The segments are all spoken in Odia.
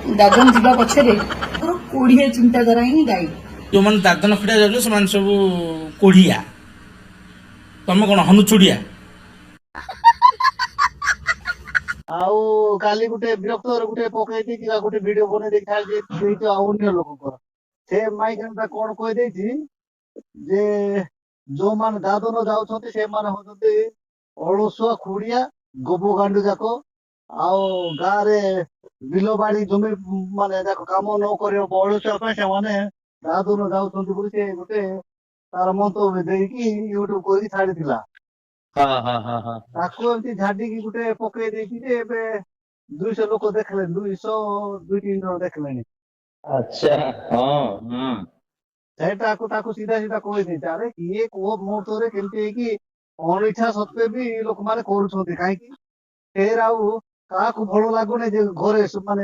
ଦାଦନ ଯିବା ପଛରେ ମୋର କୋଢିଆ ଚିନ୍ତାଧାରା ହିଁ ଦାୟୀ। ଯେଉଁମାନେ ଦାଦନ ଖଟିଆ ଯାଉଛନ୍ତି ସେମାନେ ସବୁ କୋଢିଆ, ତମେ କଣ ହନୁଚୁଡିଆ? ଆଉ କାଲି ଗୋଟେ ବିରକ୍ତର ଗୋଟେ ପକେଇ ଦେଇକି ଗୋଟେ ଭିଡିଓ ବନେଇ ଦେଇଛି ଆଉ ଅନ୍ୟ ଲୋକଙ୍କର। ସେ ମାଇକିନା କଣ କହିଦେଇଛି ଯେ ଯୋଉମାନେ ଦାଦନ ଯାଉଛନ୍ତି ସେମାନେ ହଉଛନ୍ତି ଅଳସୁଆ ଖୁଡିଆ ଗୋବ ଗାଣ୍ଡୁ ଯାକ, ଆଉ ଗାଁରେ ବିଲ ବାଡି ଜମି ମାନେ ଯାକ କାମ ନ କରିବା ଅଳସୁଆ ପାଇଁ ସେମାନେ ଦାଦନ ଯାଉଛନ୍ତି ବୋଲି ସେ ଗୋଟେ ତାର ମନ୍ତବ୍ୟ ଦେଇକି ୟୁଟ୍ୟୁବ କରିକି ଛାଡିଥିଲା। ତାକୁ ଏମିତି ଝାଡିକି ଗୋଟେ ପକେଇ ଦେଇଛି ଯେ ଏବେ 200 ଲୋକ ଦେଖିଲେଣି, 200-200-300 ଜଣ ଦେଖିଲେଣି। ଆଚ୍ଛା, ହଁ ସେଇଟାକୁ ତାକୁ ସିଧା ସିଧା କହିଦେଇଛି, ଆରେ କିଏ କୋଉ ମୁହୂର୍ତ୍ତରେ କେମିତି ହେଇକି ଅନିଚ୍ଛା ସତ୍ତ୍ୱେ ବି ଲୋକମାନେ କରୁଛନ୍ତି। କାହିଁକି ଫେର ଆଉ କାହାକୁ ଭଲ ଲାଗୁନି ଯେ ଘରେ ମାନେ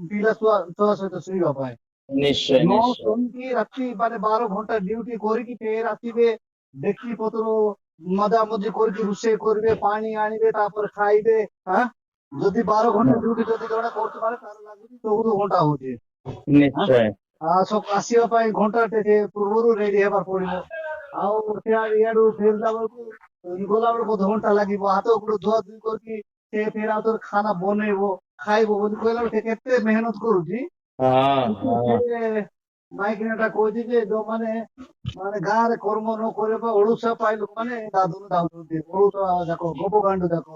ପିଲା ଛୁଆ ସହିତ ଶୋଇବା ପାଇଁ। ନିଶ୍ଚୟ ନ ନିଶ୍ଚୟ। ଶୋଇକି ରାତି ମାନେ 12 ଘଣ୍ଟା ଡ୍ୟୁଟି କରିକି ଫେର ଆସିବେ, ଡେକ୍ଚି ପତ୍ର ମଜାମଜି କରିକି ରୋଷେଇ କରିବେ, ପାଣି ଆଣିବେ, ତାପରେ ଖାଇବେ। ଯଦି 12 ଘଣ୍ଟା ଡ୍ୟୁଟି ଯଦି ଜଣେ କରୁଛି ମାନେ ତାର ଲାଗୁଛି 14 ଘଣ୍ଟା ହଉଛି। ନିଶ୍ଚୟ। ଆସିବା ପାଇଁ ଘଣ୍ଟାଟେ ସେ ପୂର୍ବରୁ ରେଡି ହେବାକୁ ପଡିବ। ଆଉ ଇଆଡୁ ଫେରିଲା ବେଳକୁ ଗଲା ବେଳକୁ ଅଧଘଣ୍ଟା ଲାଗିବ। ହାତ ଗୋଡ ଧୁଆ ଧୁଇ କରିକି ସେ ଫେର ଆଉ ଥରେ ଖାନା ବନେଇବ, ଖାଇବ ବୋଲି କହିଲା ବେଳକୁ ସେ କେତେ ମେହନତ କରୁଛି। ମାଇକିନା କହୁଛି ଯେ ଯୋଉମାନେ ମାନେ ଗାଁରେ କର୍ମ ନ କରିବା ଅଳୁଷା ପାଇ ଲୋକମାନେ ଦାଦନ ଯାଉଛନ୍ତି, ଅଳୁଷା ଯାକ ଗୋବ ଗାଣ୍ଡୁ ଯାକ,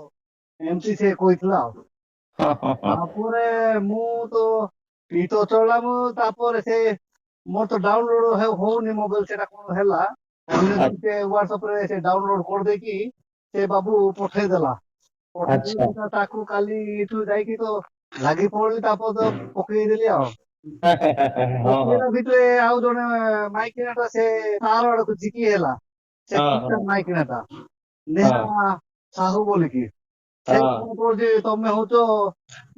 ଏମିତି ସେ କହିଥିଲା। ଆଉ ତାପରେ ମୁଁ ତ ପିତ ଚଳିଲା, ମୁଁ ତାପରେ ସେ ମୋର ତ ଡାଉନଲୋଡ ହଉନି ମୋବାଇଲ, ସେଟା କଣ ହେଲା ହ୍ୱାଟ୍ସଆପ ରେ ସେ ଡାଉନଲୋଡ କରିଦେଇକି ସେ ବାବୁ ପଠେଇଦେଲା। ତାକୁ କାଲି ଏଠୁ ଯାଇକି ତ ଲାଗି ପଡିଲି, ତାପରେ ତ ପକେଇଦେଲି। ଆଉ ପକେଇଲା ଭିତରେ ଆଉ ଜଣେ ମାଇକିନା ଟା ସେ ତାର ଆଡକୁ ଝିକି ହେଲା, ସେ ମାଇକିନା ଟା ନେହା ସାହୁ ବୋଲିକି। ସେ କଣ କହୁଛି ତମେ ହଉଛ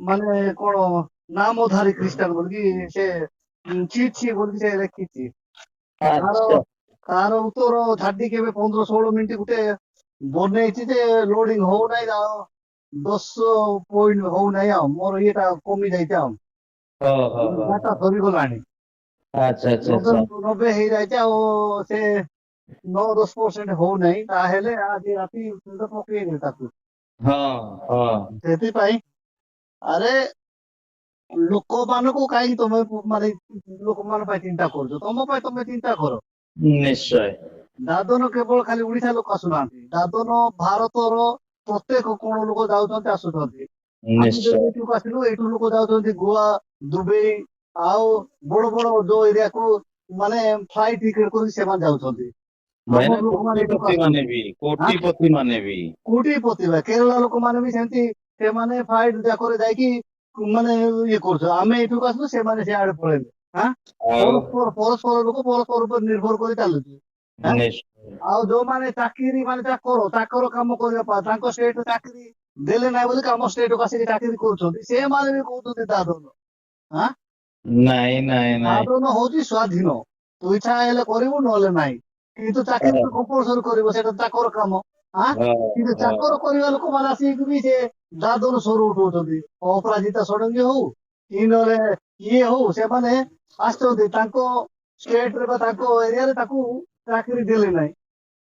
ମାନେ କଣ ନାମଧାରୀ ଖ୍ରୀଷ୍ଟାନ ବୋଲିକି ସେ ଛି ବୋଲିକି ସେ ଲେଖିଛି। ତାର ଉତ୍ତର ଝାଡି କେବେ 15-16 ମିନିଟ ଗୋଟେ ବନେଇଛି ଯେ ଲୋଡିଂ ହଉନାହିଁ, 10 ପଏଣ୍ଟ ହଉନାହିଁ। ଆଉ ମୋର ଇଏଟା କମି ଯାଇଛି, ଆଉ ଡାଟା ସରିଗଲାଣି। 90 ହେଇଯାଇଛି, ଆଉ ସେ 9-10% ହଉନାହିଁ। ତାହେଲେ ଆଜି ରାତି ପକେଇନି ତାକୁ। ସେଥିପାଇଁ ଆରେ ଲୋକମାନଙ୍କୁ କାହିଁକି ତମେ ମାନେ ଲୋକମାନଙ୍କ ପାଇଁ ଚିନ୍ତା କରୁଛ? ତମ ପାଇଁ ତମେ ଚିନ୍ତା କର। ନିଶ୍ଚୟ। ଦାଦନ କେବଳ ଖାଲି ଓଡିଶା ଲୋକ ଆସୁନାହାନ୍ତି, ଦାଦନ ଭାରତର ପ୍ରତ୍ୟେକ କୋଣ ଲୋକ ଯାଉଛନ୍ତି, ଆସୁଛନ୍ତି। ଆମେ ଯଦି ଏଇଠିକୁ ଆସିଲୁ, ଏଇଠୁ ଲୋକ ଯାଉଛନ୍ତି ଗୋଆ, ଦୁବାଇ, ଆଉ ବଡ ବଡ ଯୋଉ ଏରିଆକୁ ମାନେ ଫ୍ଲାଇଟ୍ ଟିକେଟ କରିକି ସେମାନେ ଯାଉଛନ୍ତି। ଆମର ଲୋକମାନେ ଏଇଠିକୁ ଆସୁଛନ୍ତି, କୋଟିପତି ବା କେରଳ ଲୋକମାନେ ବି ସେମିତି, ସେମାନେ ଫ୍ଲାଇଟ୍ ଯାକରେ ଯାଇକି ମାନେ ଇଏ କରୁଛନ୍ତି। ଆମେ ଏଇଠିକୁ ଆସିଲୁ, ସେମାନେ ସିଆଡେ ପଳେଇଲେ। ପରସ୍ପର ଲୋକ ପରସ୍ପର ଉପରେ ନିର୍ଭର କରି ଚାଲୁଛି। ଆଉ ଯୋଉମାନେ ଚାକିରି ମାନେ ଚାକର କାମ କରିବା ପାଇଁ ତାଙ୍କ ଷ୍ଟେଟ ଚାକିରି ଦେଲେ ନାହିଁ ବୋଲି ଆମ ଷ୍ଟେଟକୁ ଆସିକି ଚାକିରି କରୁଛନ୍ତି, ସେମାନେ ବି କହୁଛନ୍ତି ଦାଦନ। ଦାଦନ ହଉଛି ସ୍ୱାଧୀନ, ତୁ ଇଚ୍ଛା ହେଲେ କରିବୁ, ନହେଲେ ନାହିଁ। କିନ୍ତୁ ଚାକିରି ତ କମ୍ପଲସରି କରିବ, ସେଇଟା ଚାକର କାମ। କିନ୍ତୁ ଚାକର କରିବା ଲୋକମାନେ ଆସିକି ବି ସେ ଦାଦନ ସ୍ୱର ଉଠଉଛନ୍ତି। ଅପରାଜିତା ଷଡଙ୍ଗୀ ହଉ କି ନହେଲେ ଇଏ ହଉ, ସେମାନେ ଆସିଛନ୍ତି ତାଙ୍କ ଷ୍ଟେଟରେ ବା ତାଙ୍କ ଏରିଆରେ, ତାକୁ ଚାକିରି ଦେଲେ ନାହିଁ।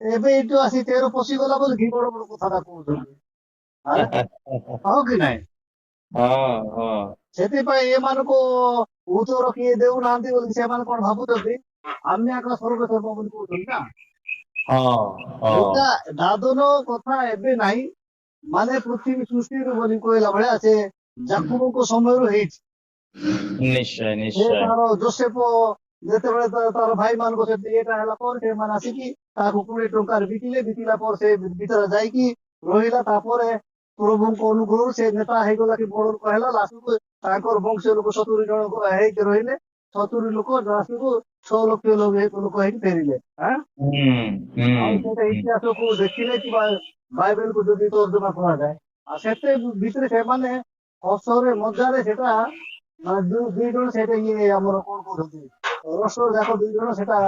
ଏବେ ଏଇଠୁ ଆସି 13 ପଶିଗଲା ବୋଲି ଘି ବଡ ବଡ କଥାଟା କହୁଛନ୍ତି। ହଉ କି ନାଇଁ? ସେଥିପାଇଁ ଏମାନଙ୍କୁ ଉତ୍ତର କିଏ ଦେଉନାହାନ୍ତି ବୋଲି ସେମାନେ କଣ ଭାବୁଛନ୍ତି, ଆମେ ଆଗ ସ୍ୱର୍ଗ ସର୍ବ ବୋଲି କହୁଛନ୍ତି ନା। ଏଇଟା ଦାଦନ କଥା ଏବେ ନାହିଁ, ମାନେ ପୃଥିବୀ ସୃଷ୍ଟିରୁ ବୋଲି କହିଲା ଭଳିଆ ସେ ଜାକୁବଙ୍କ ସମୟରୁ ହେଇଛି। ସେ ତାର ଯୋସେଫ ଯେତେବେଳେ ତାର ଭାଇ ମାନଙ୍କ ସହିତ ଇଏଟା ହେଲା ପରେ ସେମାନେ ଆସିକି ତାକୁ 20 ଟଙ୍କାରେ ବିକିଲା ପରେ ସେ ଭିତରେ ଯାଇକି ରହିଲା। ତାପରେ ପ୍ରଭୁଙ୍କ ଅନୁଗ୍ରହରୁ ସେ ନେତା ହେଇଗଲା, କି ବଡ ଲୋକ ହେଲା। ଲାଷ୍ଟକୁ ତାଙ୍କର ବଂଶ ଲୋକ 70 ଜଣ ହେଇକି ରହିଲେ। 70 ଲୋକ ଲାଷ୍ଟକୁ 6 ଲକ୍ଷ ଲୋକ ହେଇକି ଫେରିଲେ। ଆଉ ସେଟା ଇତିହାସକୁ ଦେଖିଲେ କି ବାଇବେଲକୁ ଯଦି ତର୍ଜମା କରାଯାଏ, ଆଉ ସେତେ ଭିତରେ ସେମାନେ ହସରେ ମଜାରେ ସେଟା ଦୁଇ ଜଣ ସେଇଟା ଇଏ ଆମର କଣ କହୁଛନ୍ତି ରଷ୍ଟ ଯାକ 2 ଜଣ ସେଟା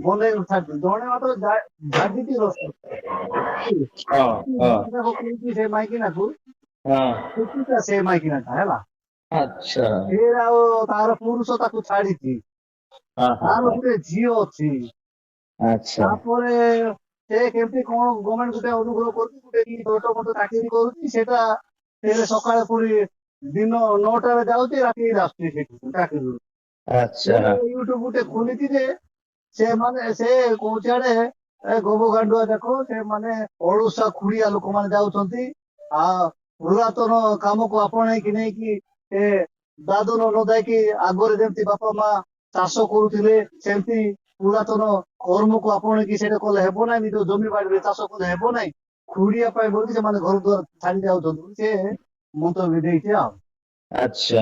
ବନେଇ ଛାଡିଛି। ଜଣେ ମାତ୍ର ଝାଡିଛି ରଷ୍ଟ ସେ ମାଇକିନାକୁ ସେ ମାଇକିନାଟା ହେଲା। ଆଚ୍ଛା ସେ ଆଉ ତାର ପୁରୁଷ ତାକୁ ଛାଡିଛି, ହଁ ହଁ ତାର ହଁ ଗୋଟେ ଝିଅ ଅଛି। ଆଚ୍ଛା ତାପରେ ସେ କେମିତି କଣ ଗଭର୍ଣ୍ଣମେଣ୍ଟ ଗୋଟେ ଅନୁଗ୍ରହ କରୁଛି, ଗୋଟେ ଛୋଟ ମୋଟ ଚାକିରି କରୁଛି, ସେଟା ସେ ସକାଳେ ପୁଣି ଦିନ 9ଟାରେ ଯାଉଛି, ରାତିରେ ଆସୁଛି ସେଠି ଚାକିରିରୁ। ସେ ଆଚ୍ଛା ୟୁଟ୍ୟୁବ ଗୋଟେ ଖୋଲିଛି ଯେ ସେମାନେ ସେ କହୁଛି ଆଡେ ଗୋବ ଗାଣ୍ଡୁଆ ଯାକ ସେମାନେ ଅଳୁସା ଖୁଡିଆ ଲୋକମାନେ ଯାଉଛନ୍ତି, ଆଉ ପୁରାତନ କାମକୁ ଆପଣେଇକି ନେଇକି ଏ ଦାଦନ ନ ଯାଇକି ଆଗରେ ଯେମିତି ବାପା ମା ଚାଷ କରୁଥିଲେ ସେମିତି ପୁରାତନ କର୍ମକୁ ଆପଣେଇକି ସେଇଟା କଲେ ହେବ ନାହିଁ, ନିଜ ଜମି ବାଡିରେ ଚାଷ କଲେ ହେବ ନାହିଁ, ଖୁଡିଆ ପାଇଁ ବୋଲିକି ସେମାନେ ଘର ଦ୍ୱାର ଛାଡି ଯାଉଛନ୍ତି ବୋଲି ସେ ମନ୍ତବ୍ୟ ଦେଇଛି ଆଉ। ଆଚ୍ଛା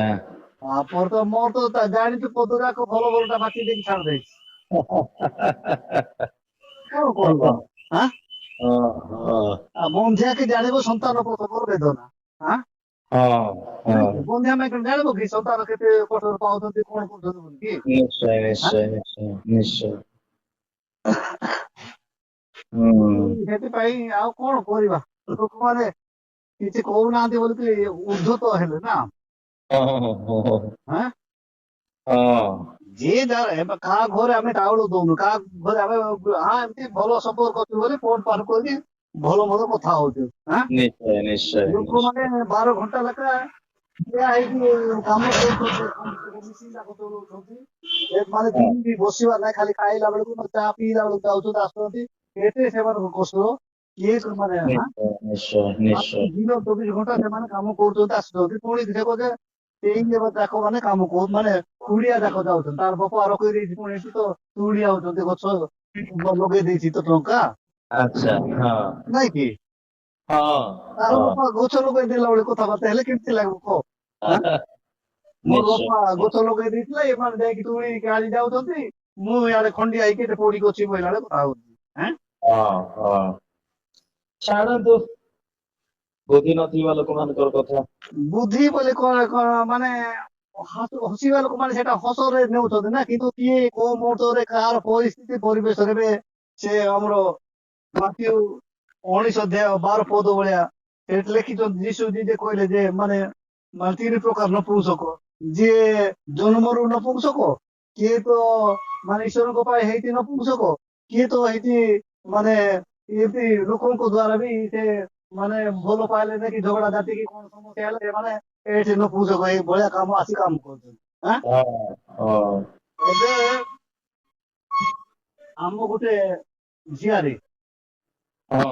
ତାପରେ ତ ମୋର ତ ଜାଣିଛୁ ପଦ ଯାକ ଭଲ ଭଲଟା ବାକି ଦେଇକି ଛାଡି ଦେଇଛି। କଣ କରିବ ଆଉ? ଆଁ? ହଁ ଆଉ ବନ୍ଧ୍ୟା କି ଜାଣିବ ସନ୍ତାନ ପ୍ରସବର ବେଦନା। ଆଁ? ହଁ ନାଇଁ ହଁ କି? ବନ୍ଧ୍ୟା ମାଇକ ଜାଣିବ କି ସନ୍ତାନ କେତେ କଷ୍ଟ ପାଉଛନ୍ତି, କଣ କରୁଛନ୍ତି ବୋଲି କି? ନିଶ୍ଚୟ ଆଁ? ନିଶ୍ଚୟ ନିଶ୍ଚୟ ନିଶ୍ଚୟ ହୁଁ ସେଥିପାଇଁ ଆଉ କଣ କରିବା, ଲୋକମାନେ କିଛି କହୁନାହାନ୍ତି ବୋଲିକି ଉଦ୍ଧତ ହେଲେ ନା। ହଁ ହଁ ହଁ ଆଁ? ହଁ ଯିଏ ଏବେ କାହା ଘରେ ଆମେ ଚାଉଳ ଦଉନୁ, କାହା ଘରେ ଆମେ ଏମିତି ଭଲ ସମ୍ପର୍କ ଅଛୁ ବୋଲି ଫୋନ ଫାନ କରିକି ଭଲ ଭଲ କଥା ହଉଛୁ। ଆଁ? ନିଶ୍ଚୟ ନିଶ୍ଚୟ ନିଶ୍ଚୟ ଲୋକମାନେ 12 ଘଣ୍ଟା ଲେଖା ଠିଆ ହେଇକି କାମ କରୁଛନ୍ତି, ମାନେ ହଁ ଦିନ ବି ବସିବା ନାହିଁ, ଖାଲି ଖାଇଲା ବେଳକୁ ଚା ପିଇଲା ବେଳକୁ ଯାଉଛନ୍ତି ଆସୁଛନ୍ତି, ଏତେ ସେମାନଙ୍କ କଷ୍ଟ କିଏ ମାନେ ନିଶ୍ଚୟ ନିଶ୍ଚୟ ନିଶ୍ଚୟ ଦିନ 24 ଘଣ୍ଟା ସେମାନେ କାମ କରୁଛନ୍ତି ଆସୁଛନ୍ତି, ପୁଣି ଦେଖ ଯେ ସେଇ ଯାକ ମାନେ କାମ କରୁ ମାନେ କୁଡିଆ ଯାକ ଯାଉଛନ୍ତି, ତାର ବାପା ରଖେଇ ଦେଇଛି, ପୁଣି ଏଠି ତ ତୁଳିଆ ହଉଛନ୍ତି, ଗଛ ଲଗେଇ ଦେଇଛି ତ ଟଙ୍କା ଆଚ୍ଛା ହଁ ନାଇଁ କି? ହଁ ତାର ହଁ ବାପା ଗଛ ଲଗେଇ ଦେଲା ବେଳେ କଥାବାର୍ତ୍ତା ହେଲେ କେମିତି ଲାଗିବ କହ? ଆଁ? ମୋର ନିଶ୍ଚୟ ବାପା ଗଛ ଲଗେଇ ଦେଇଥିଲେ, ଏମାନେ ଯାଇକି ତୁଳିକି ଆଣି ଯାଉଛନ୍ତି, ମୁଁ ଇଆଡେ ଖଣ୍ଡିଆ ହେଇକି ଏଠି ପୋଡିକି ଅଛି ବୋଇଲା ବେଳେ କଥା ହଉଛି। ଆଁ? ହଁ ହଁ ଛାଡ଼ନ୍ତୁ, ବୁଦ୍ଧି ନଥିବା ଲୋକମାନଙ୍କର କଥା। ବୁଦ୍ଧି ବୋଲି କଣ କଣ ମାନେ ହସିବା ଲୋକ ମାନେ ସେଇଟା ହସରେ ନେଉଛନ୍ତି ନା, କିନ୍ତୁ କିଏ କୋଉ ମୁହୂର୍ତ୍ତରେ କାହାର ପରିସ୍ଥିତି ପରିବେଶରେ ବି ସେ ଆମର ମାଥିଉ 19 ଅଧ୍ୟାୟ 12 ପଦ ଭଳିଆ ସେଠି ଲେଖିଛନ୍ତି, ଯୀଶୁ ନିଜେ କହିଲେ ଯେ ମାନେ 3 ପ୍ରକାର ନପୁଂସକ, ଯିଏ ଜନ୍ମରୁ ନପୁଂସକ, କିଏ ତ ମାନେ ଈଶ୍ୱରଙ୍କ ପାଇଁ ହେଇଛି ନପୁଂସକ, କିଏ ତ ହେଇଛି ମାନେ ଏମିତି ଲୋକଙ୍କ ଦ୍ଵାରା ବି ସେ ମାନେ ଭଲ ପାଇଲେ କି ଝଗଡା ଝାଟିକି କଣ ସମସ୍ୟା ହେଲେ ସେମାନେ ଏଇଠି ନପୁଂସକ ଏଇ ଭଳିଆ କାମ ଆସି କାମ କରୁଛନ୍ତି। ଆଁ? ହଁ ହଁ ଏବେ ଆମ ଗୋଟେ ଝିଆରୀ ହଁ